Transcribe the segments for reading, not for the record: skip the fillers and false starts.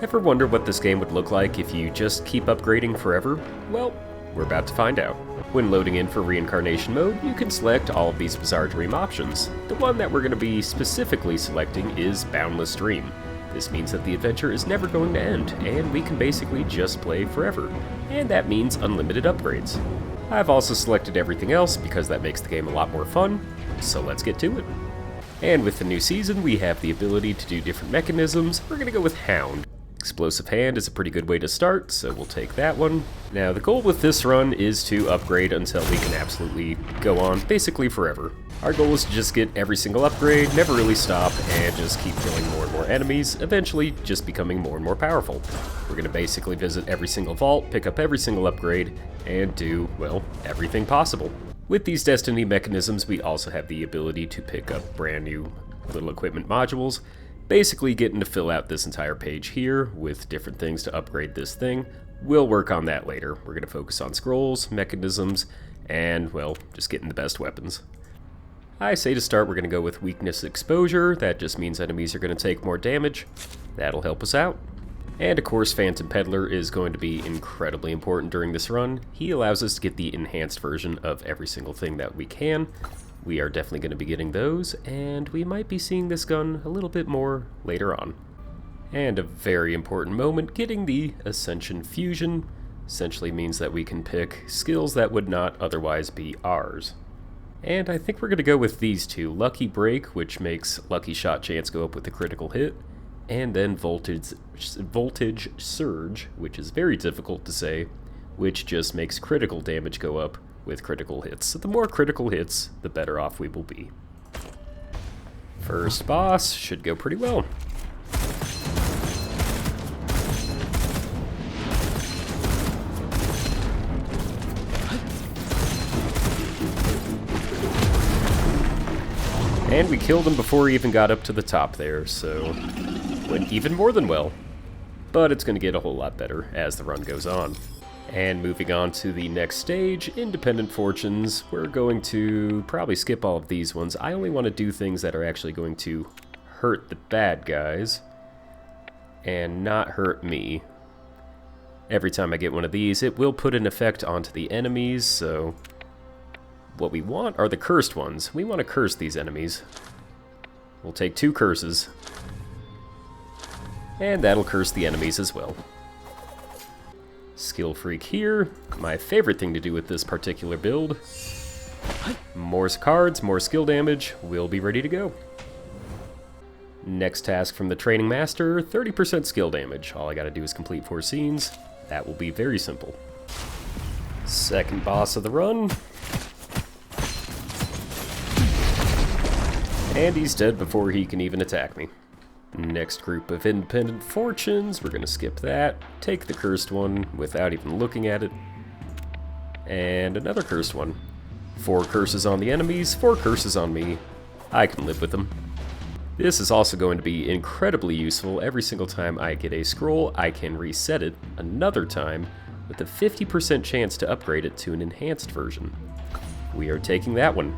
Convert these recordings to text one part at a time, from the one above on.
Ever wonder what this game would look like if you just keep upgrading forever? Well, we're about to find out. When loading in for reincarnation mode, you can select all of these bizarre dream options. The one that we're going to be specifically selecting is Boundless Dream. This means that the adventure is never going to end, and we can basically just play forever. And that means unlimited upgrades. I've also selected everything else because that makes the game a lot more fun, so let's get to it. And with the new season, we have the ability to do different mechanisms. We're going to go with Hound. Explosive Hand is a pretty good way to start, so we'll take that one. Now, the goal with this run is to upgrade until we can absolutely go on basically forever. Our goal is to just get every single upgrade, never really stop, and just keep killing more and more enemies, eventually just becoming more and more powerful. We're going to basically visit every single vault, pick up every single upgrade, and do, well, everything possible. With these Destiny mechanisms, we also have the ability to pick up brand new little equipment modules, basically getting to fill out this entire page here with different things to upgrade this thing. We'll work on that later. We're going to focus on scrolls, mechanisms, and, well, just getting the best weapons. I say to start, we're going to go with Weakness Exposure. That just means enemies are going to take more damage. That'll help us out. And of course, Phantom Peddler is going to be incredibly important during this run. He allows us to get the enhanced version of every single thing that we can. We are definitely going to be getting those, and we might be seeing this gun a little bit more later on. And a very important moment, getting the Ascension Fusion essentially means that we can pick skills that would not otherwise be ours. And I think we're going to go with these two, Lucky Break, which makes Lucky Shot chance go up with a critical hit, and then Voltage Surge, which is very difficult to say, which just makes critical damage go up with critical hits. So the more critical hits, the better off we will be. First boss should go pretty well. And we killed him before he even got up to the top there, so went even more than well. But it's going to get a whole lot better as the run goes on. And moving on to the next stage, Independent Fortunes, we're going to probably skip all of these ones. I only want to do things that are actually going to hurt the bad guys and not hurt me. Every time I get one of these, it will put an effect onto the enemies, so what we want are the cursed ones. We want to curse these enemies. We'll take 2 curses, and that'll curse the enemies as well. Skill Freak here. My favorite thing to do with this particular build. More cards, more skill damage. We'll be ready to go. Next task from the Training Master, 30% skill damage. All I gotta do is complete 4 scenes. That will be very simple. Second boss of the run. And he's dead before he can even attack me. Next group of Independent Fortunes, we're going to skip that, take the cursed one without even looking at it, and another cursed one. 4 curses on the enemies, 4 curses on me. I can live with them. This is also going to be incredibly useful. Every single time I get a scroll, I can reset it another time with a 50% chance to upgrade it to an enhanced version. We are taking that one.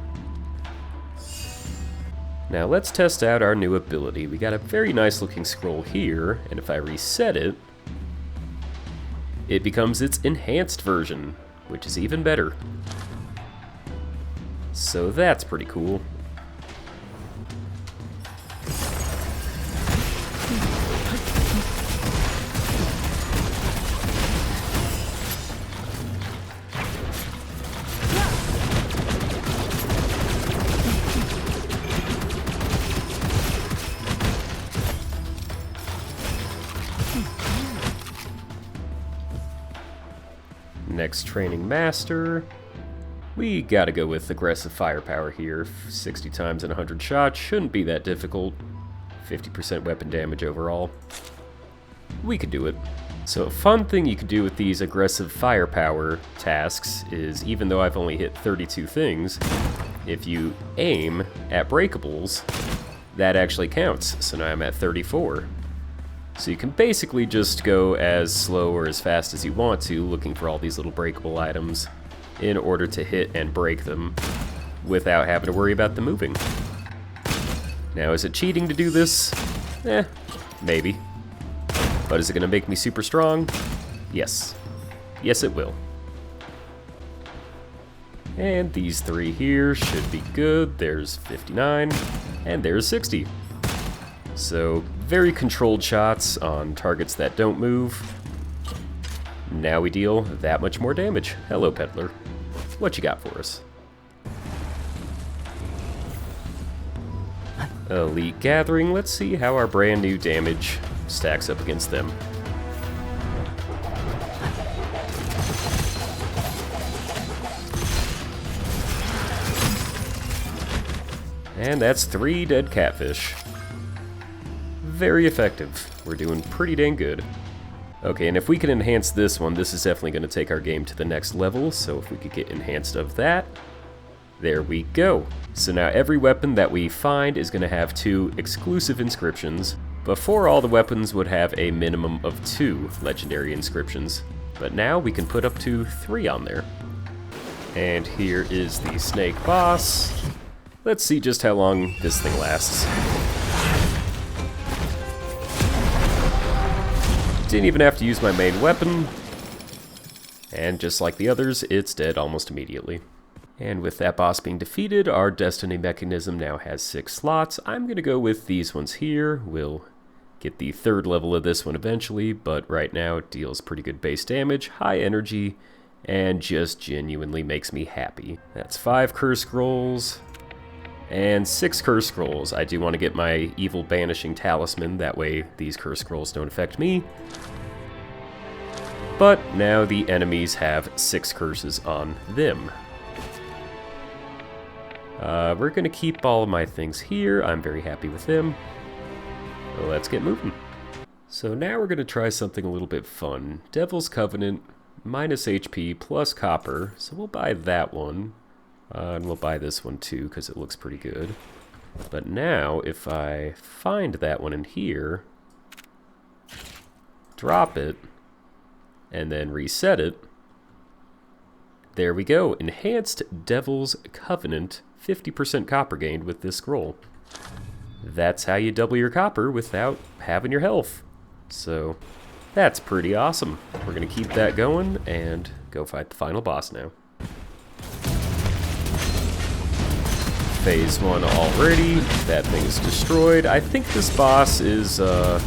Now let's test out our new ability. We got a very nice looking scroll here, and if I reset it, it becomes its enhanced version, which is even better. So that's pretty cool. Next Training Master, we gotta go with aggressive firepower here. 60 times in 100 shots shouldn't be that difficult. 50% weapon damage overall. We could do it. So a fun thing you could do with these aggressive firepower tasks is, even though I've only hit 32 things, if you aim at breakables, that actually counts. So now I'm at 34. So you can basically just go as slow or as fast as you want to, looking for all these little breakable items in order to hit and break them without having to worry about them moving. Now, is it cheating to do this? Maybe. But is it going to make me super strong? Yes. Yes, it will. And these 3 here should be good. There's 59, and there's 60. So, very controlled shots on targets that don't move. Now we deal that much more damage. Hello, Peddler. What you got for us? Elite Gathering. Let's see how our brand new damage stacks up against them. And that's 3 dead catfish. Very effective. We're doing pretty dang good. Okay, and if we can enhance this one, this is definitely going to take our game to the next level, so if we could get enhanced of that, there we go. So now every weapon that we find is going to have 2 exclusive inscriptions. Before, all the weapons would have a minimum of 2 legendary inscriptions, but now we can put up to 3 on there. And here is the snake boss. Let's see just how long this thing lasts. Didn't even have to use my main weapon. And just like the others, it's dead almost immediately. And with that boss being defeated, our destiny mechanism now has 6 slots. I'm going to go with these ones here. We'll get the 3rd level of this one eventually, but right now it deals pretty good base damage, high energy, and just genuinely makes me happy. That's 5 curse scrolls. And 6 curse scrolls. I do want to get my evil banishing talisman, that way these curse scrolls don't affect me. But now the enemies have 6 curses on them. We're going to keep all of my things here. I'm very happy with them. Let's get moving. So now we're going to try something a little bit fun. Devil's Covenant, minus HP, plus copper. So we'll buy that one. And we'll buy this one too, because it looks pretty good. But now, if I find that one in here, drop it, and then reset it, there we go. Enhanced Devil's Covenant, 50% copper gained with this scroll. That's how you double your copper without having your health. So, that's pretty awesome. We're going to keep that going and go fight the final boss now. Phase 1 already. That thing's destroyed. I think this boss is going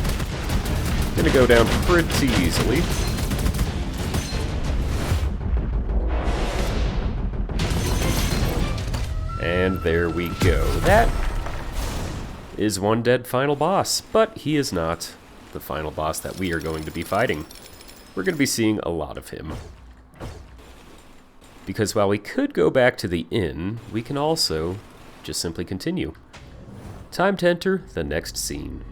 to go down pretty easily. And there we go. That is one dead final boss, but he is not the final boss that we are going to be fighting. We're going to be seeing a lot of him. Because while we could go back to the inn, we can also just simply continue. Time to enter the next scene.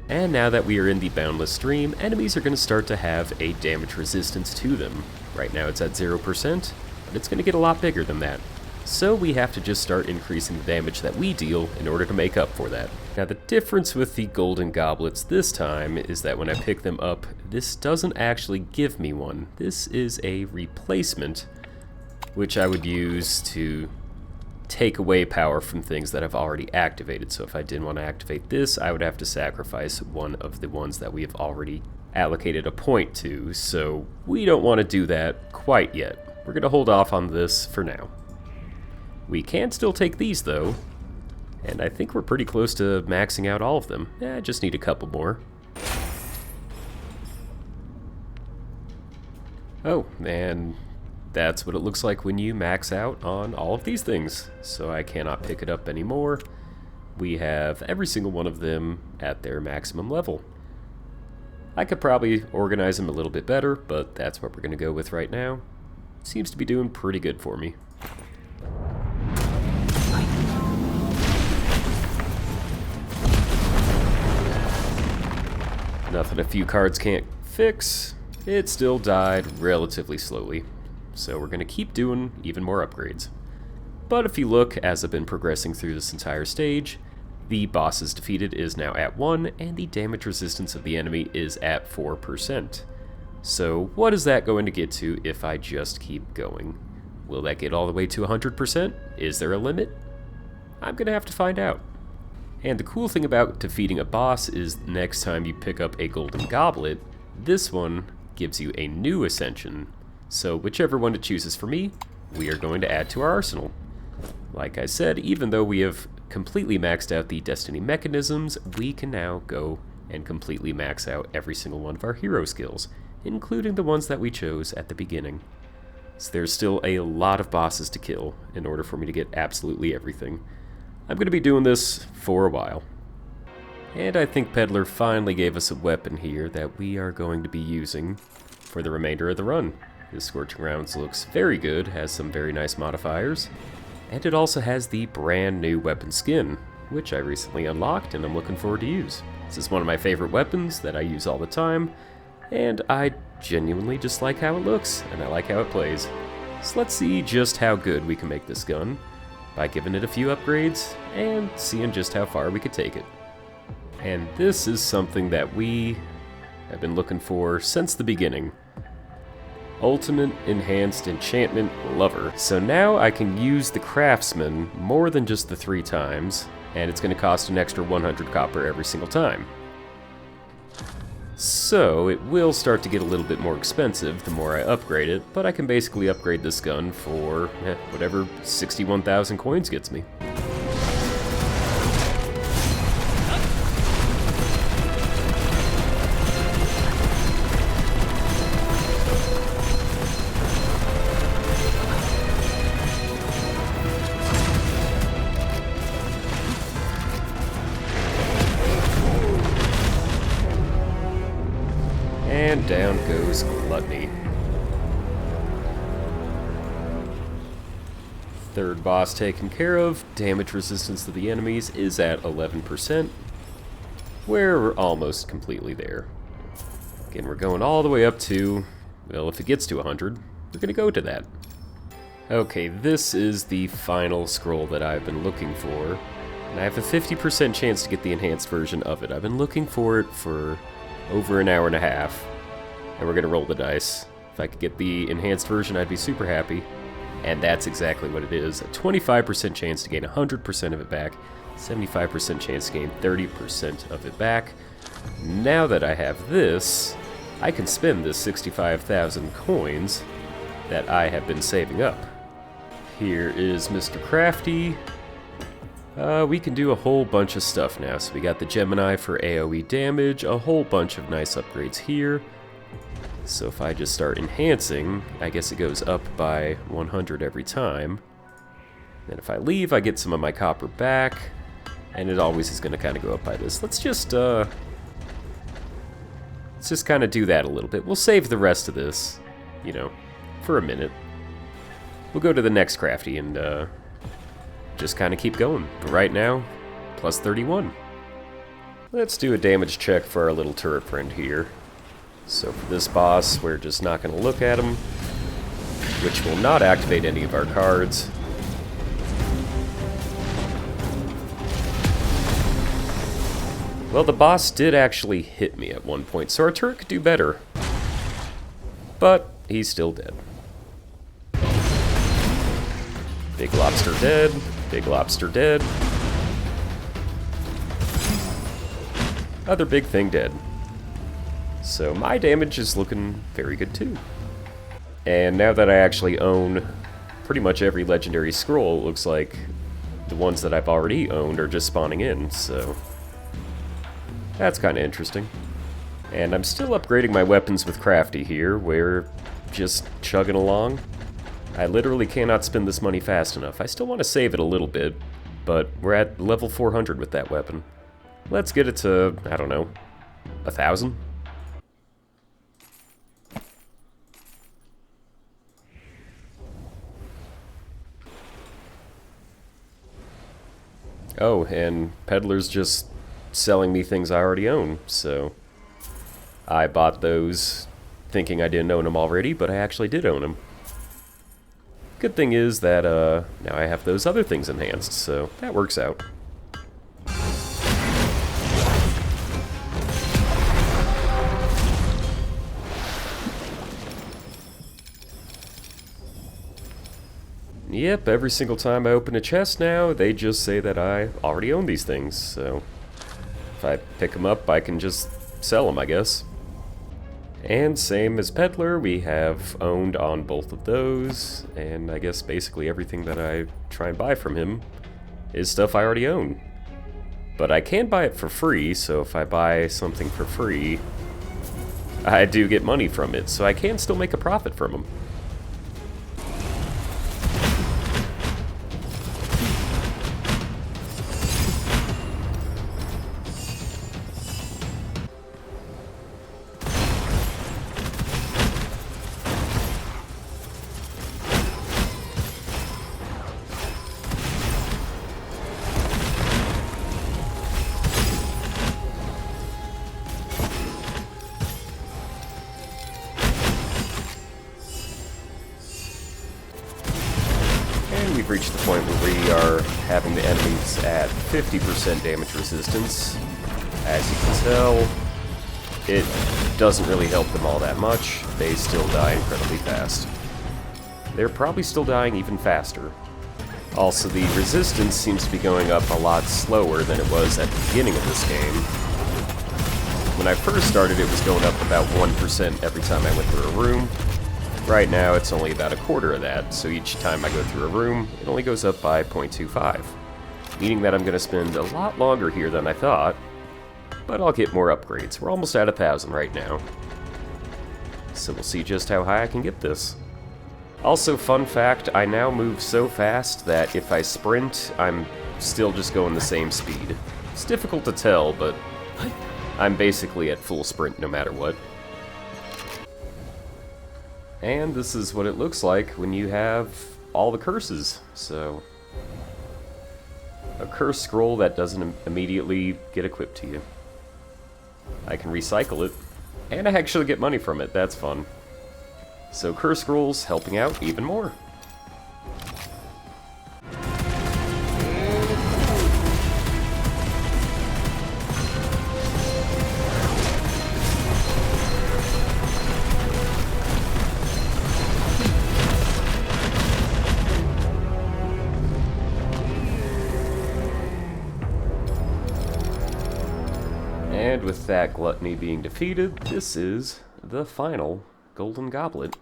And now that we are in the boundless stream, enemies are going to start to have a damage resistance to them. Right now it's at 0%, but it's going to get a lot bigger than that. So we have to just start increasing the damage that we deal in order to make up for that. Now the difference with the golden goblets this time is that when I pick them up, this doesn't actually give me one. This is a replacement, which I would use to take away power from things that I've already activated. So if I didn't want to activate this, I would have to sacrifice one of the ones that we have already allocated a point to. So we don't want to do that quite yet. We're going to hold off on this for now. We can still take these though, and I think we're pretty close to maxing out all of them. I just need a couple more. Oh, and that's what it looks like when you max out on all of these things. So I cannot pick it up anymore. We have every single one of them at their maximum level. I could probably organize them a little bit better, but that's what we're going to go with right now. Seems to be doing pretty good for me. Nothing a few cards can't fix. It still died relatively slowly. So we're going to keep doing even more upgrades. But if you look, as I've been progressing through this entire stage, the bosses defeated is now at 1, and the damage resistance of the enemy is at 4%. So what is that going to get to if I just keep going? Will that get all the way to 100%? Is there a limit? I'm going to have to find out. And the cool thing about defeating a boss is next time you pick up a golden goblet, This one gives you a new ascension, so whichever one it chooses for me, we are going to add to our arsenal. Like I said, even though we have completely maxed out the destiny mechanisms, we can now go and completely max out every single one of our hero skills, including the ones that we chose at the beginning. So there's still a lot of bosses to kill in order for me to get absolutely everything. I'm going to be doing this for a while. And I think Peddler finally gave us a weapon here that we are going to be using for the remainder of the run. This Scorching Rounds looks very good, has some very nice modifiers, and it also has the brand new weapon skin, which I recently unlocked and I'm looking forward to use. This is one of my favorite weapons that I use all the time, and I genuinely just like how it looks, and I like how it plays. So let's see just how good we can make this gun by giving it a few upgrades and seeing just how far we could take it. And this is something that we have been looking for since the beginning. Ultimate Enhanced Enchantment Lover. So now I can use the Craftsman more than just the 3 times, and it's going to cost an extra 100 copper every single time. So it will start to get a little bit more expensive the more I upgrade it, but I can basically upgrade this gun for whatever 61,000 coins gets me. And down goes Gluttony. Third boss taken care of. Damage resistance to the enemies is at 11%. We're almost completely there. Again, we're going all the way up to, well, if it gets to 100, we're going to go to that. Okay, this is the final scroll that I've been looking for. And I have a 50% chance to get the enhanced version of it. I've been looking for it for over an hour and a half. And we're going to roll the dice. If I could get the enhanced version, I'd be super happy. And that's exactly what it is. A 25% chance to gain 100% of it back. 75% chance to gain 30% of it back. Now that I have this, I can spend this 65,000 coins that I have been saving up. Here is Mr. Crafty. We can do a whole bunch of stuff now. So we got the Gemini for AoE damage, a whole bunch of nice upgrades here. So if I just start enhancing, I guess it goes up by 100 every time. And if I leave, I get some of my copper back. And it always is going to kind of go up by this. Let's just kind of do that a little bit. We'll save the rest of this, you know, for a minute. We'll go to the next crafty and just kind of keep going. But right now, plus 31. Let's do a damage check for our little turret friend here. So for this boss, we're just not going to look at him, which will not activate any of our cards. Well, the boss did actually hit me at one point, so our turret could do better. But he's still dead. Big lobster dead. Big lobster dead. Other big thing dead. So my damage is looking very good too. And now that I actually own pretty much every legendary scroll, it looks like the ones that I've already owned are just spawning in, so that's kind of interesting. And I'm still upgrading my weapons with Crafty here. We're just chugging along. I literally cannot spend this money fast enough. I still want to save it a little bit, but we're at level 400 with that weapon. Let's get it to, I don't know, 1,000? Oh, and Peddler's just selling me things I already own, so I bought those thinking I didn't own them already, but I actually did own them. Good thing is that now I have those other things enhanced, so that works out. Yep, every single time I open a chest now, they just say that I already own these things, so if I pick them up, I can just sell them, I guess. And same as Peddler, we have owned on both of those, and I guess basically everything that I try and buy from him is stuff I already own. But I can buy it for free, so if I buy something for free, I do get money from it, so I can still make a profit from him. We've reached the point where we are having the enemies at 50% damage resistance. As you can tell, it doesn't really help them all that much. They still die incredibly fast. They're probably still dying even faster. Also, the resistance seems to be going up a lot slower than it was at the beginning of this game. When I first started, it was going up about 1% every time I went through a room. Right now, it's only about a quarter of that, so each time I go through a room, it only goes up by 0.25, meaning that I'm going to spend a lot longer here than I thought, but I'll get more upgrades. We're almost at 1,000 right now, so we'll see just how high I can get this. Also, fun fact, I now move so fast that if I sprint, I'm still just going the same speed. It's difficult to tell, but I'm basically at full sprint no matter what. And this is what it looks like when you have all the curses. So, a curse scroll that doesn't immediately get equipped to you. I can recycle it, and I actually get money from it. That's fun. So curse scrolls helping out even more. And with that gluttony being defeated, this is the final golden goblet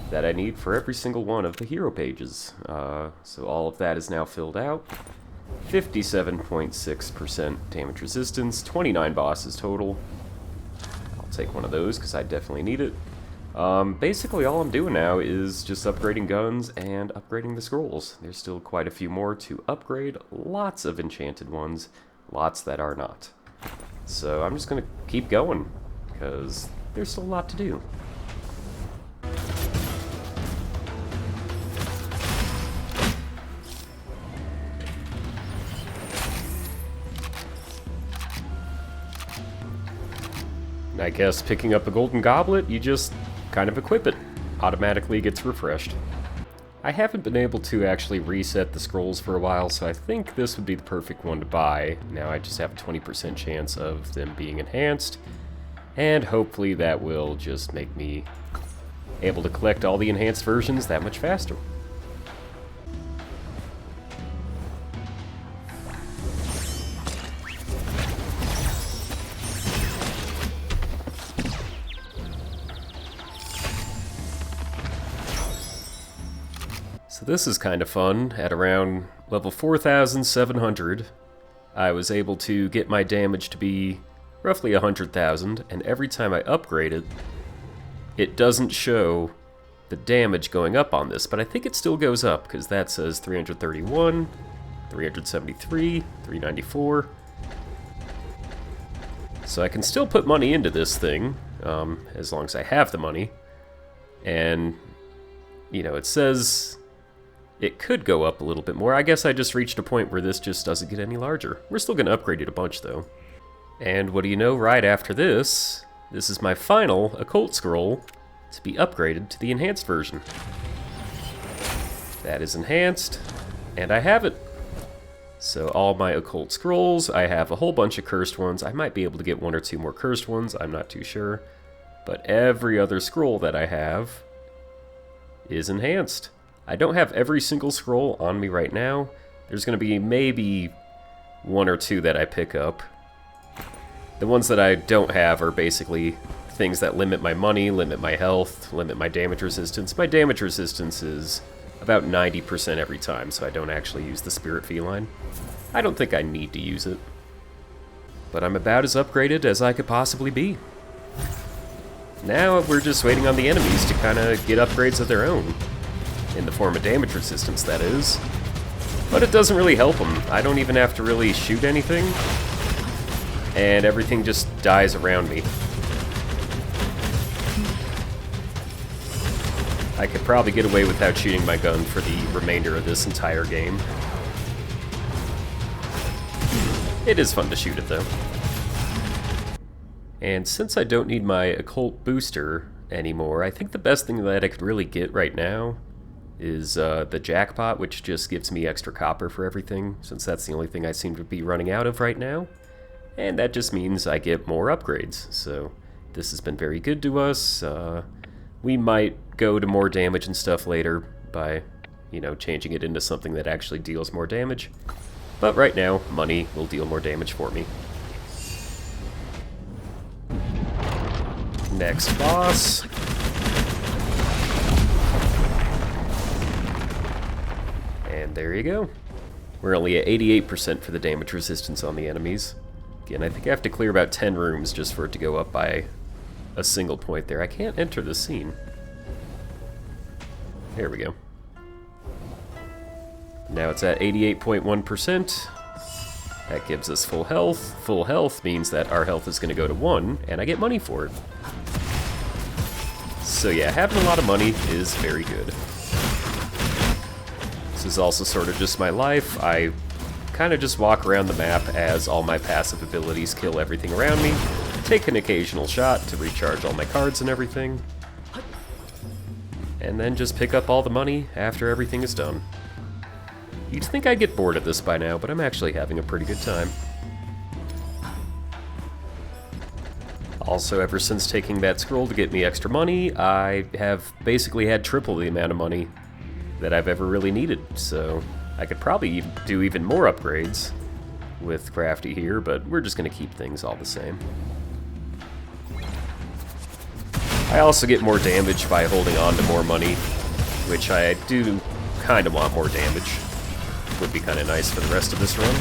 that I need for every single one of the hero pages. So all of that is now filled out. 57.6% damage resistance, 29 bosses total. I'll take one of those because I definitely need it. Basically all I'm doing now is just upgrading guns and upgrading the scrolls. There's still quite a few more to upgrade, lots of enchanted ones, lots that are not. So I'm just going to keep going, because there's still a lot to do. I guess picking up a golden goblet, you just kind of equip it. Automatically gets refreshed. I haven't been able to actually reset the scrolls for a while, so I think this would be the perfect one to buy. Now I just have a 20% chance of them being enhanced, and hopefully that will just make me able to collect all the enhanced versions that much faster. So this is kind of fun. At around level 4,700, I was able to get my damage to be roughly 100,000, and every time I upgrade it, it doesn't show the damage going up on this, but I think it still goes up, because that says 331, 373, 394. So I can still put money into this thing, as long as I have the money. And, you know, it says it could go up a little bit more. I guess I just reached a point where this just doesn't get any larger. We're still going to upgrade it a bunch, though. And what do you know, right after this, this is my final occult scroll to be upgraded to the enhanced version. That is enhanced, and I have it. So all my occult scrolls, I have a whole bunch of cursed ones. I might be able to get one or two more cursed ones, I'm not too sure. But every other scroll that I have is enhanced. I don't have every single scroll on me right now. There's going to be maybe one or two that I pick up. The ones that I don't have are basically things that limit my money, limit my health, limit my damage resistance. My damage resistance is about 90% every time, so I don't actually use the Spirit Feline. I don't think I need to use it. But I'm about as upgraded as I could possibly be. Now we're just waiting on the enemies to kind of get upgrades of their own. In the form of damage resistance, that is. But it doesn't really help them. I don't even have to really shoot anything. And everything just dies around me. I could probably get away without shooting my gun for the remainder of this entire game. It is fun to shoot it, though. And since I don't need my occult booster anymore, I think the best thing that I could really get right now is the jackpot, which just gives me extra copper for everything, since that's the only thing I seem to be running out of right now. And that just means I get more upgrades, so this has been very good to us. We might go to more damage and stuff later by, you know, changing it into something that actually deals more damage. But right now, money will deal more damage for me. Next boss. And there you go. We're only at 88% for the damage resistance on the enemies. Again, I think I have to clear about 10 rooms just for it to go up by a single point there. I can't enter the scene. There we go. Now it's at 88.1%. That gives us full health. Full health means that our health is going to go to 1, and I get money for it. So yeah, having a lot of money is very good. This is also sort of just my life. I kind of just walk around the map as all my passive abilities kill everything around me, take an occasional shot to recharge all my cards and everything, and then just pick up all the money after everything is done. You'd think I'd get bored of this by now, but I'm actually having a pretty good time. Also, ever since taking that scroll to get me extra money, I have basically had triple the amount of money that I've ever really needed, so I could probably do even more upgrades with Crafty here, but we're just going to keep things all the same. I also get more damage by holding on to more money, which I do kind of want more damage. Would be kind of nice for the rest of this run.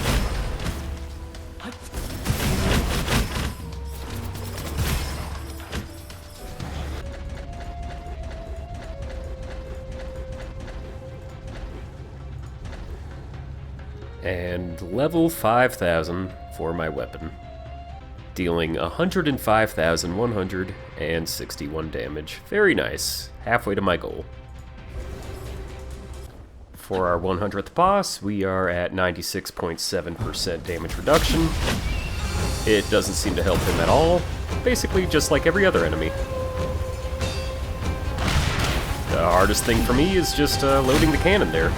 And level 5,000 for my weapon, dealing 105,161 damage. Very nice. Halfway to my goal. For our 100th boss, we are at 96.7% damage reduction. It doesn't seem to help him at all. Basically just like every other enemy. The hardest thing for me is just loading the cannon there.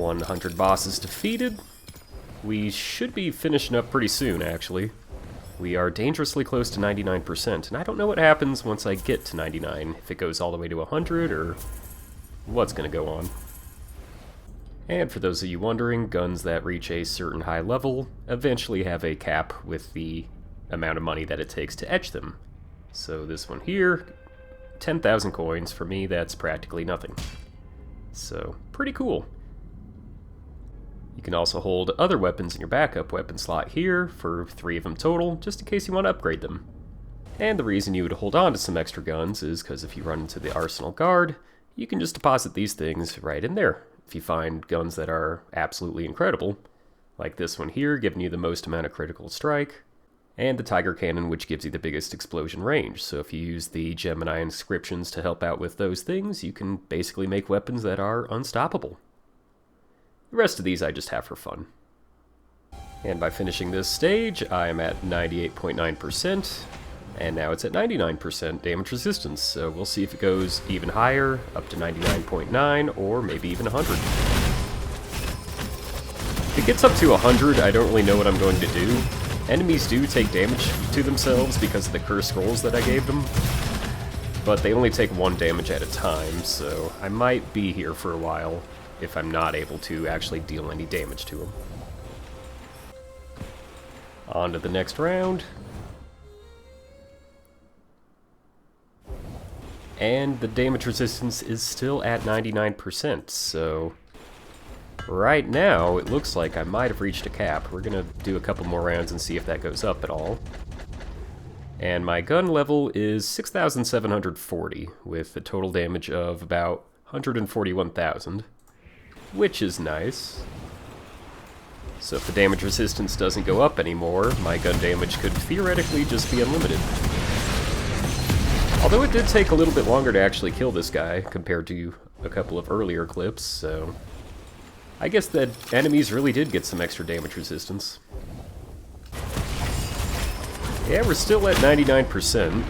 $100 bosses defeated. We should be finishing up pretty soon, actually. We are dangerously close to 99%, and I don't know what happens once I get to 99, if it goes all the way to 100, or what's going to go on. And for those of you wondering, guns that reach a certain high level eventually have a cap with the amount of money that it takes to etch them. So this one here, 10,000 coins. For me, that's practically nothing. So, pretty cool. You can also hold other weapons in your backup weapon slot here, for 3 of them total, just in case you want to upgrade them. And the reason you would hold on to some extra guns is because if you run into the arsenal guard, you can just deposit these things right in there. If you find guns that are absolutely incredible, like this one here, giving you the most amount of critical strike, and the Tiger Cannon, which gives you the biggest explosion range. So if you use the Gemini inscriptions to help out with those things, you can basically make weapons that are unstoppable. The rest of these I just have for fun. And by finishing this stage, I am at 98.9%, and now it's at 99% damage resistance, so we'll see if it goes even higher, up to 99.9, or maybe even 100. If it gets up to 100, I don't really know what I'm going to do. Enemies do take damage to themselves because of the cursed scrolls that I gave them, but they only take 1 damage at a time, so I might be here for a while if I'm not able to actually deal any damage to them. On to the next round. And the damage resistance is still at 99%, so right now it looks like I might have reached a cap. We're gonna do a couple more rounds and see if that goes up at all. And my gun level is 6,740, with a total damage of about 141,000, which is nice. So if the damage resistance doesn't go up anymore, my gun damage could theoretically just be unlimited. Although it did take a little bit longer to actually kill this guy compared to a couple of earlier clips, so I guess that enemies really did get some extra damage resistance. Yeah, we're still at 99%.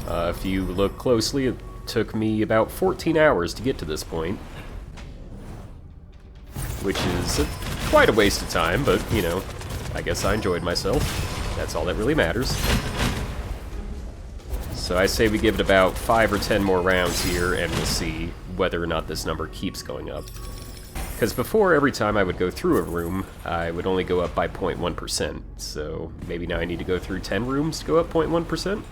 If you look closely, it took me about 14 hours to get to this point, which is quite a waste of time, but, you know, I guess I enjoyed myself. That's all that really matters. So I say we give it about 5 or 10 more rounds here, and we'll see whether or not this number keeps going up. Because before, every time I would go through a room, I would only go up by 0.1%, so maybe now I need to go through 10 rooms to go up 0.1%?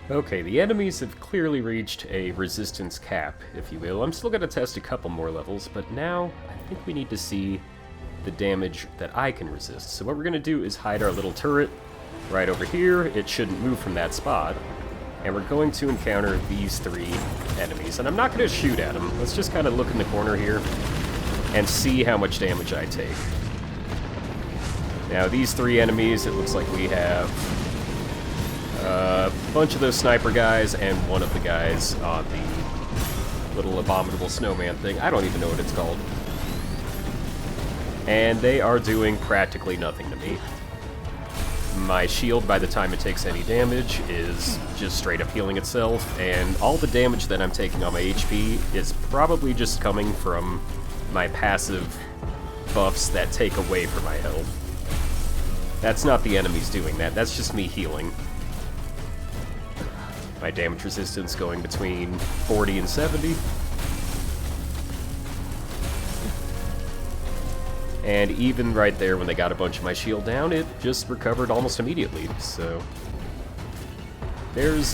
Okay, the enemies have clearly reached a resistance cap, if you will. I'm still going to test a couple more levels, but now I think we need to see the damage that I can resist. So what we're going to do is hide our little turret right over here. It shouldn't move from that spot. And we're going to encounter these 3 enemies. And I'm not going to shoot at them. Let's just kind of look in the corner here and see how much damage I take. Now, these 3 enemies, it looks like we have a bunch of those sniper guys and one of the guys on the little abominable snowman thing. I don't even know what it's called. And they are doing practically nothing to me. My shield, by the time it takes any damage, is just straight up healing itself, and all the damage that I'm taking on my HP is probably just coming from my passive buffs that take away from my health. That's not the enemies doing that, that's just me healing. My damage resistance going between 40 and 70. And even right there, when they got a bunch of my shield down, it just recovered almost immediately, so there's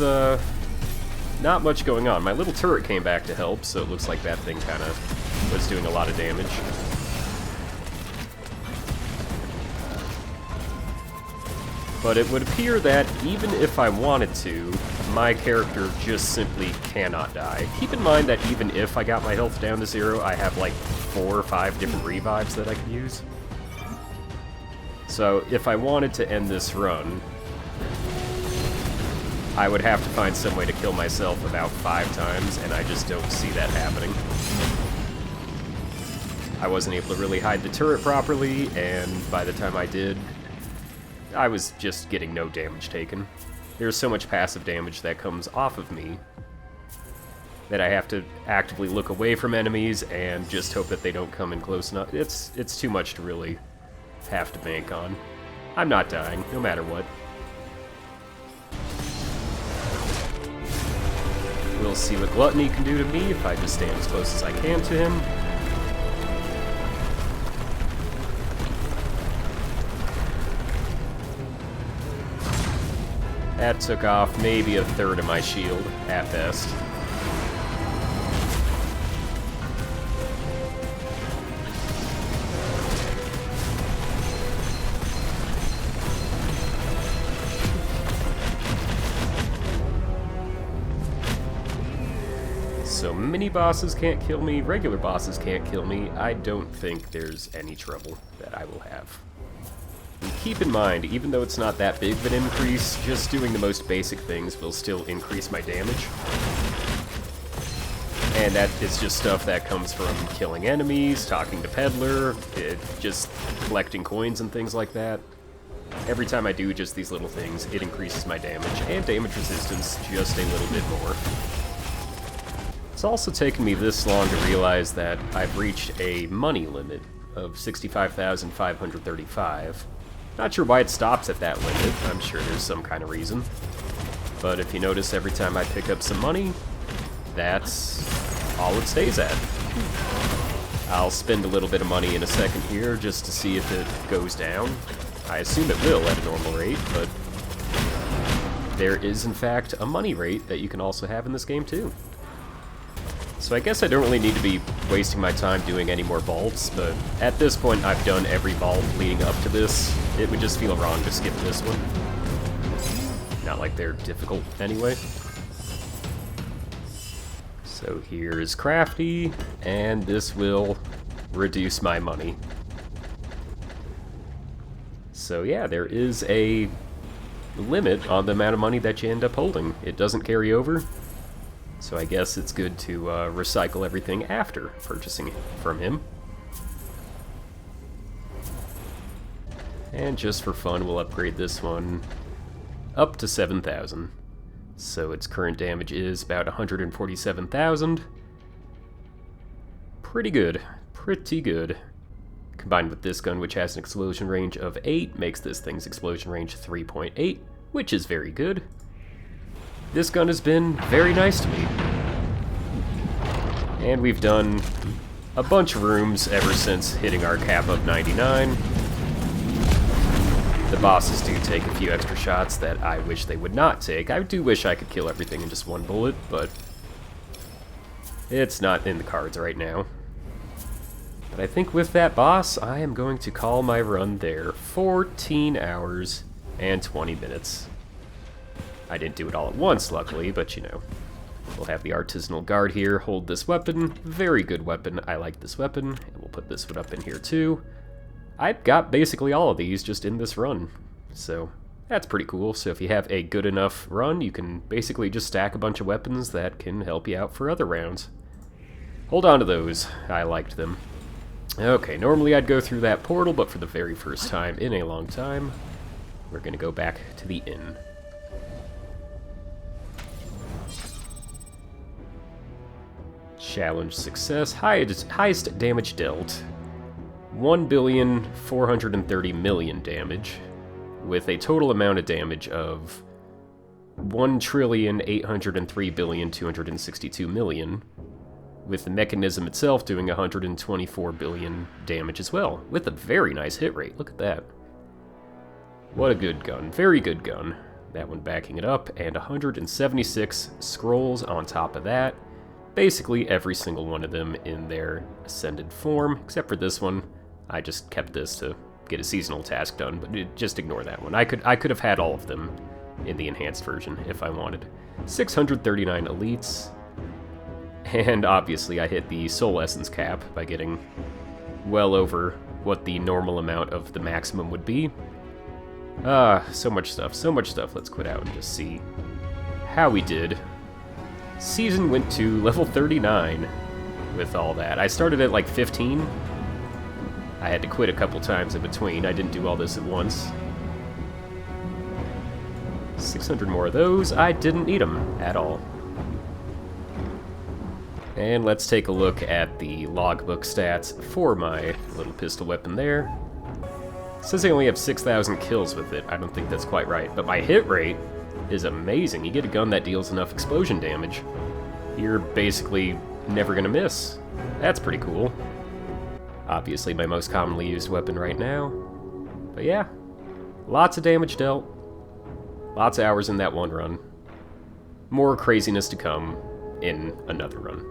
not much going on. My little turret came back to help, so it looks like that thing kind of was doing a lot of damage. But it would appear that even if I wanted to, my character just simply cannot die. Keep in mind that even if I got my health down to 0, I have like 4 or 5 different revives that I can use. So if I wanted to end this run, I would have to find some way to kill myself about 5 times, and I just don't see that happening. I wasn't able to really hide the turret properly, and by the time I did, I was just getting no damage taken. There's so much passive damage that comes off of me that I have to actively look away from enemies and just hope that they don't come in close enough. It's too much to really have to bank on. I'm not dying, no matter what. We'll see what Gluttony can do to me if I just stand as close as I can to him. That took off maybe a third of my shield, at best. So mini bosses can't kill me, regular bosses can't kill me. I don't think there's any trouble that I will have. And keep in mind, even though it's not that big of an increase, just doing the most basic things will still increase my damage. And that is just stuff that comes from killing enemies, talking to Peddler, just collecting coins and things like that. Every time I do just these little things, it increases my damage, and damage resistance just a little bit more. It's also taken me this long to realize that I've reached a money limit of 65,535. Not sure why it stops at that limit. I'm sure there's some kind of reason. But if you notice, every time I pick up some money, that's all it stays at. I'll spend a little bit of money in a second here just to see if it goes down. I assume it will at a normal rate, but there is in fact a money rate that you can also have in this game too. So I guess I don't really need to be wasting my time doing any more vaults, but at this point I've done every vault leading up to this. It would just feel wrong to skip this one. Not like they're difficult anyway. So here's Crafty, and this will reduce my money. So yeah, there is a limit on the amount of money that you end up holding. It doesn't carry over, so I guess it's good to recycle everything after purchasing it from him. And just for fun, we'll upgrade this one up to 7,000. So its current damage is about 147,000. Pretty good. Pretty good. Combined with this gun, which has an explosion range of 8, makes this thing's explosion range 3.8, which is very good. This gun has been very nice to me. And we've done a bunch of rooms ever since hitting our cap of 99. The bosses do take a few extra shots that I wish they would not take. I do wish I could kill everything in just one bullet, but it's not in the cards right now. But I think with that boss, I am going to call my run there. 14 hours and 20 minutes. I didn't do it all at once, luckily, but you know. We'll have the artisanal guard here hold this weapon. Very good weapon. I like this weapon. And we'll put this one up in here too. I've got basically all of these just in this run, so that's pretty cool. So if you have a good enough run, you can basically just stack a bunch of weapons that can help you out for other rounds. Hold on to those. I liked them. Okay, normally I'd go through that portal, but for the very first time in a long time, we're going to go back to the inn. Challenge success. Highest damage dealt. 1,430,000,000 damage, with a total amount of damage of 1,803,262,000,000, with the mechanism itself doing 124 billion damage as well, with a very nice hit rate. Look at that. What a good gun. Very good gun. That one backing it up, and 176 scrolls on top of that. Basically every single one of them in their ascended form, except for this one. I just kept this to get a seasonal task done, but just ignore that one. I could have had all of them in the enhanced version if I wanted. 639 elites, and obviously I hit the soul essence cap by getting well over what the normal amount of the maximum would be. So much stuff, so much stuff. Let's quit out and just see how we did. Season went to level 39 with all that. I started at like 15. I had to quit a couple times in between. I didn't do all this at once. 600 more of those. I didn't need them at all. And let's take a look at the logbook stats for my little pistol weapon there. It says I only have 6,000 kills with it. I don't think that's quite right, but my hit rate is amazing. You get a gun that deals enough explosion damage, you're basically never gonna miss. That's pretty cool. Obviously my most commonly used weapon right now. But yeah, lots of damage dealt. Lots of hours in that one run. More craziness to come in another run.